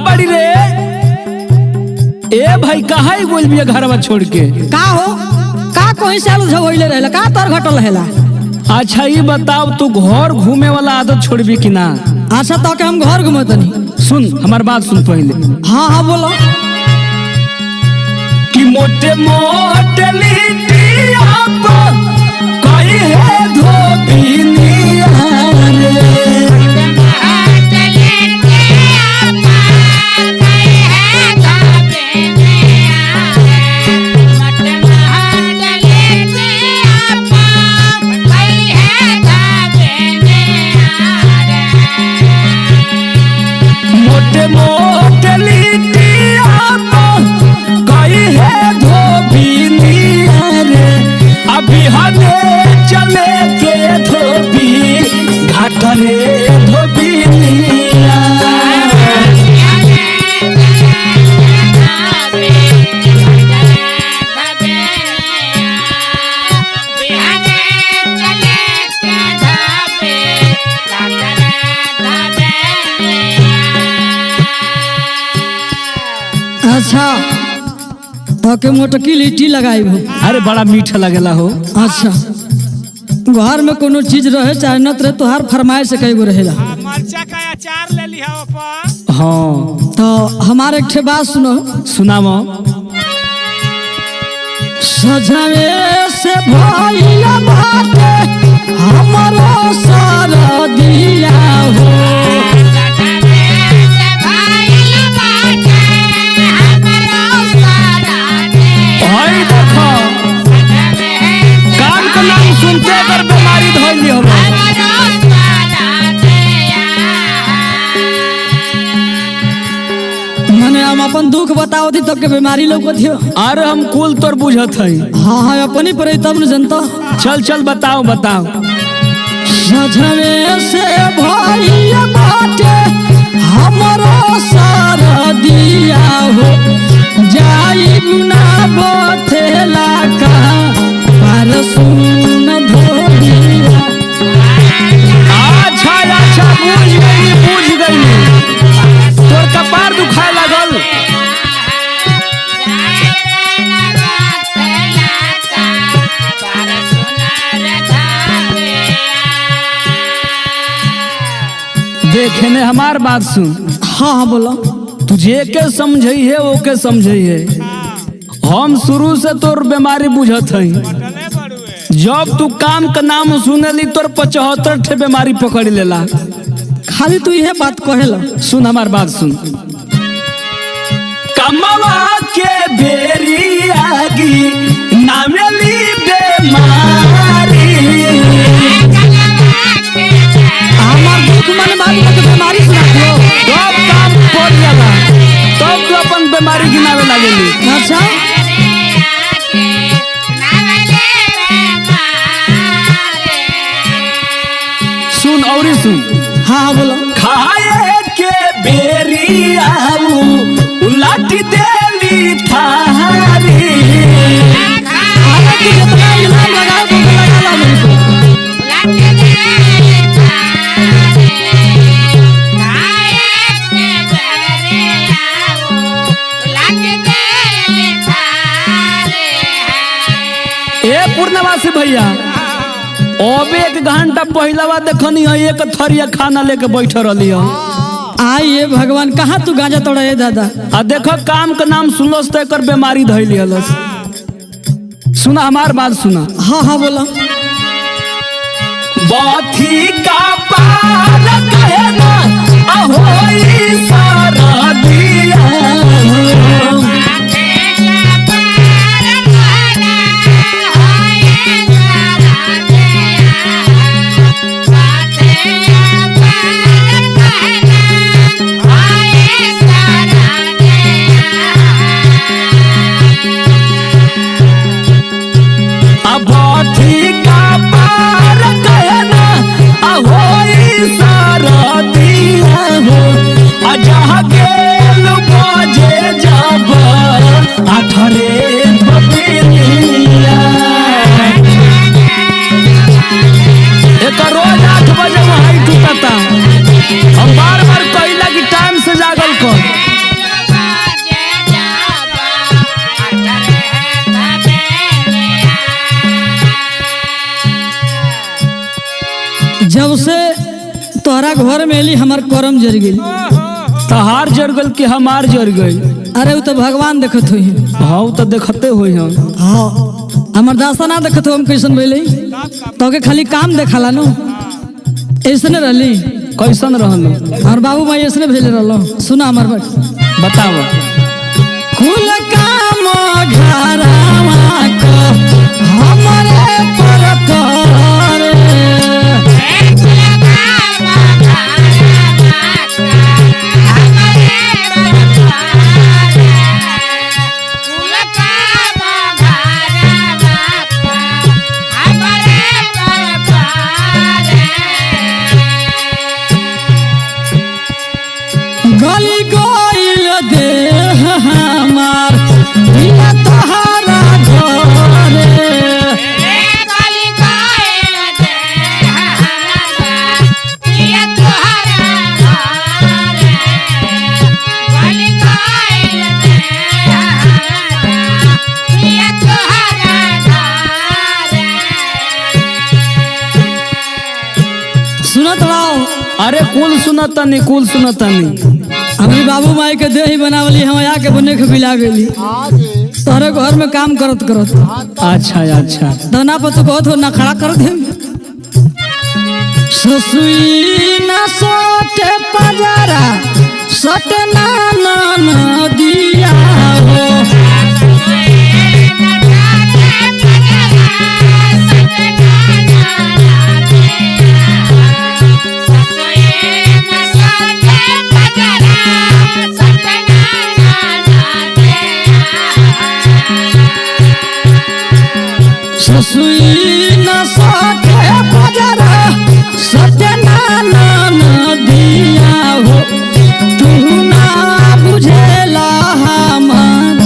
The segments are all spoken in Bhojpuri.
बड़ी रे ए भाई कहा ही बोल बिया घरवा छोड़ के का हो का कोई साल झगोइले रहेला का तर घटल रहेला। अच्छा ये बताओ तू घर घूमे वाला आदत छोड़बी कि ना। अच्छा तो के हम घर घूमतनी सुन हमार बात सुन पहले। हाँ हाँ बोलो कि मोटे मोटे लिटिया पर कोई है धोबिनिया रे चले के धोबी घाट रे धोबिनिया अच्छा तो के मोटकी लिट्टी लगाई हो। अरे बड़ा मीठा लगेला हो। अच्छा घर में कोनो चीज रहे चाहे न रहे तो हर फरमाइश से कई गो रहेला। मरचा का अचार ले लिया ऊपर। हाँ तो हमारे एक बात सुनो सुनाम। सजवे से भइला बाटे हमरो सारा दिया हो। भाई देखो कान का नाम सुनते अगर बीमारी धोली हो मने हम अपन दुख बताओ थी तब के बीमारी लोग थियो। अरे हम कुल तोर बुझत है। हाँ हाँ अपनी पर तब न जनता। चल चल बताओ बताओ। सजवे से भइला बाटे हमरो सारा दिया हो। जाई गुना बोथेला का पर सुन धोबिया। अच्छा अच्छा बुझ गई तोर कपार दुखाए लगल। देखे ने हमार बात सुन। हाँ हाँ बोलो तुझे के समझई है वो के समझई है। हम शुरू से तोर बीमारी बुझत है। जब तू काम का नाम सुनेली तोर 75 ठे बीमारी पकड़ लेला। खाली तू यह बात कहेला। सुन हमार बात सुन। कमवा के बेरी आगी नामेली बीमारी। हमार दुख मन मारी के बीमारी सुना दो तब काम पड़ जाला तब तो अपन बीमारी गिनावे लागेली। अच्छा सुन और सुन। हाँ हाँ बोलो खाए के बेरी आऊ लाठी देली थारी। अरे तू जितना इल्जाम लगाओ तो लगा ला मेरे को। ए पूर्णवासी भैया अब 1 घंटा पहला देखनी है एक थरिया खाना लेके बैठ रही हो। आइए भगवान कहाँ तू गांजा तोड़ा है दादा। आ देखो काम का नाम सुनलस तो एकर बीमारी धैली हलस। सुना हमार बात सुना। हाँ हाँ बोलो बाथी का पार कहे ना अहोई सारा दिया। अब ठीक भागेल बजे जब आठरे बबिनिया एक रोज 8 बजे वहां टूटता। हम बार बार कहिला कि टाइम से जागल कर। जब से तोहरा घर में एली हमार करम जर गई। तहार जर गल कि हमार जर गई। अरे वो तो भगवान देखत हुई। हाँ तो देखते हुई हम। हाँ हमार दासा ना देखत हो हम कैसन भइले। तो के खाली काम देखाला नो ऐसने रहली। कैसन रहल और बाबू माई ऐसने भेजले रहलो। सुना हमार बात बताओ। कुल काम घरवा को हमरे पर करे। गली गइल देह हमार बिना तोहरा घरे। सुनत रहो। अरे कुल सुनतनी कुल सुनतनी। हमारी बाबू माई के देही बनावली हम आके बने के बिला गेली। तोहरे घर में काम करत करत। अच्छा अच्छा दाना पर तो बहुत हो ना खड़ा कर दे। ससुई ना सोटे पजारा सटे ना ना दिया हो। ससुई न सोटे पजारा सटे ना दिया हो। तू ना बुझेला हमार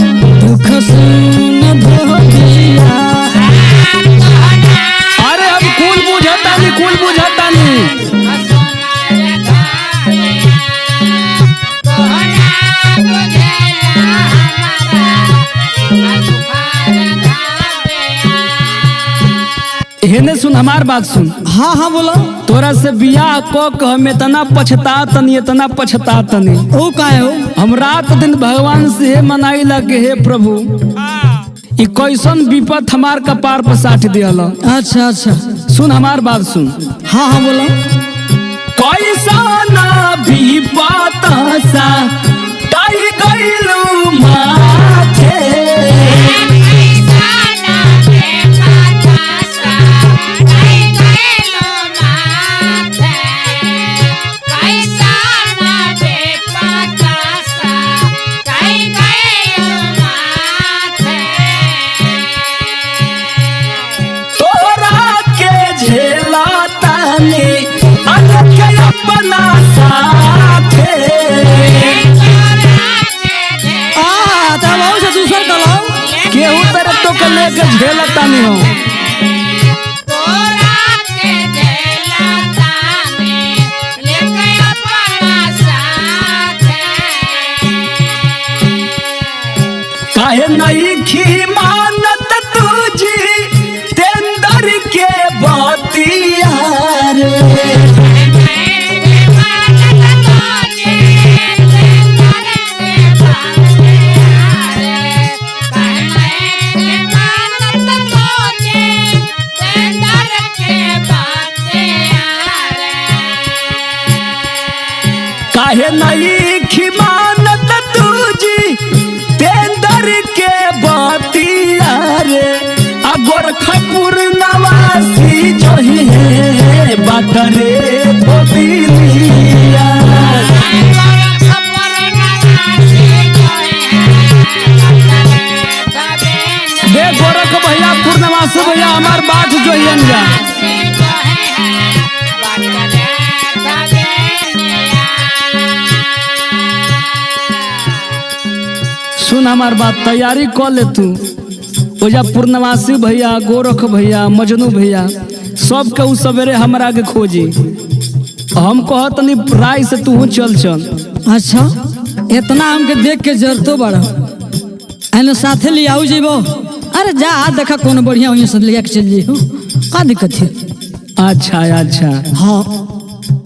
दुख सुन भोगिया। अरे अब कुल बुझतानी कुल बुझतानी। हेने सुन हमार बात सुन। हाँ हाँ बोलो। तोरा से बियाह क के हम इतना पछतातनी इतना पछतातनी। ओ काहे हो? हम रात दिन भगवान से हे मनाई लगे हे प्रभु ई कैसन विपत हमार कपार पर साट दियल। अच्छा अच्छा सुन हमार बात सुन। हाँ हाँ बोलो। कैसन विपत सा टाई गइलू माथे। अपना साथे तब से दूसर कलो केहू तरह तो के लेके झेलता नहीं हो। काहे नहीं खी मानत तुझी तेंदर के बतिया रे। काहे नहीं खिमानत तुझी तेंदर के बतिया रे। आ गोरखपुर नवासी जो ही है बात रे धोबिलिया। दे गोरख भैया पूर्णवासी भैया हमार बात जो ही जा। सुन हमार बात, तैयारी कर ले तू। ओजा पूर्णवासी भैया, गोरख भैया, मजनू भैया सब के उ सवेरे हमरा आगे खोजी। हम कहत नहीं राय से तू चल चल। अच्छा इतना हमके देख के जरतो बड़ा एने साथे ले आऊ जेबो। अरे जा देखा कौन बढ़िया वहीं से लेके चल जी का दिक्कत है। अच्छा अच्छा हाँ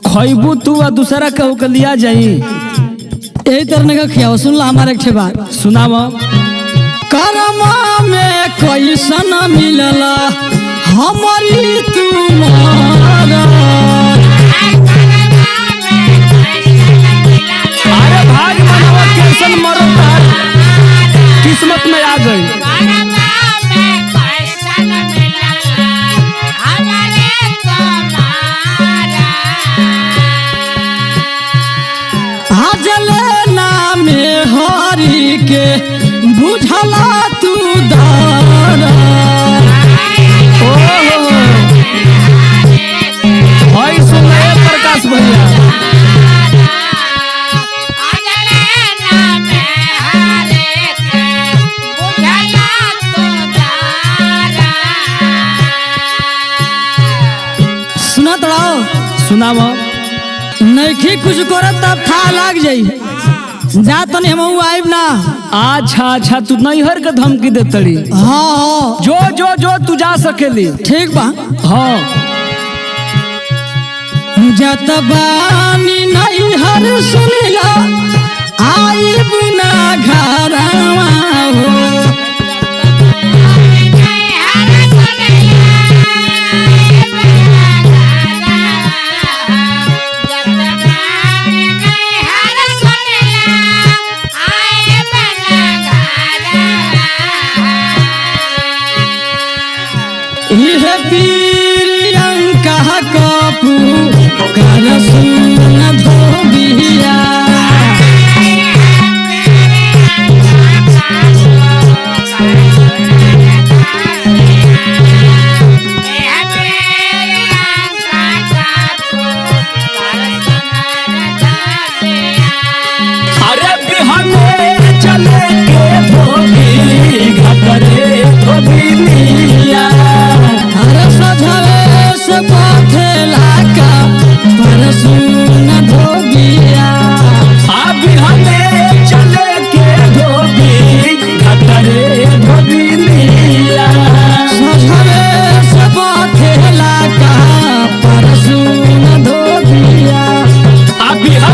खैबू तू आ दूसरा कहू के लिया जाई। यही तरह का खियाओ। सुन ला हमारे एक बात सुनाव। करमा में कैसन मिलला हमारी तुम्हारा। अरे भाग मनावा कैसन मरता किस्मत में आ गई। के बुझला तू दारा। भाई सुन ले प्रकाश भैया, सुनत रहो। सुनाव। नहीं कुछ करत तब था लग जाई। जा तनी हम आइब ना। अच्छा अच्छा तू नैहर के धमकी दे तड़ी। हाँ जो जो जो तू जा सकेली। ठीक बा। हाँ जत बानी नैहर सुनिला आइब ना घरवा हो। प्रियंका कपूर कर सुन धोबिया। अरे बिहाने चले के धोबी घटरे धोबिया। अरे सजवे से बाथेला का पर सुन धोबिया। बिहाने चले के धोबी घटरे धोबिया। सजवे से बाथेला का पर सुन धोबिया। बिहाने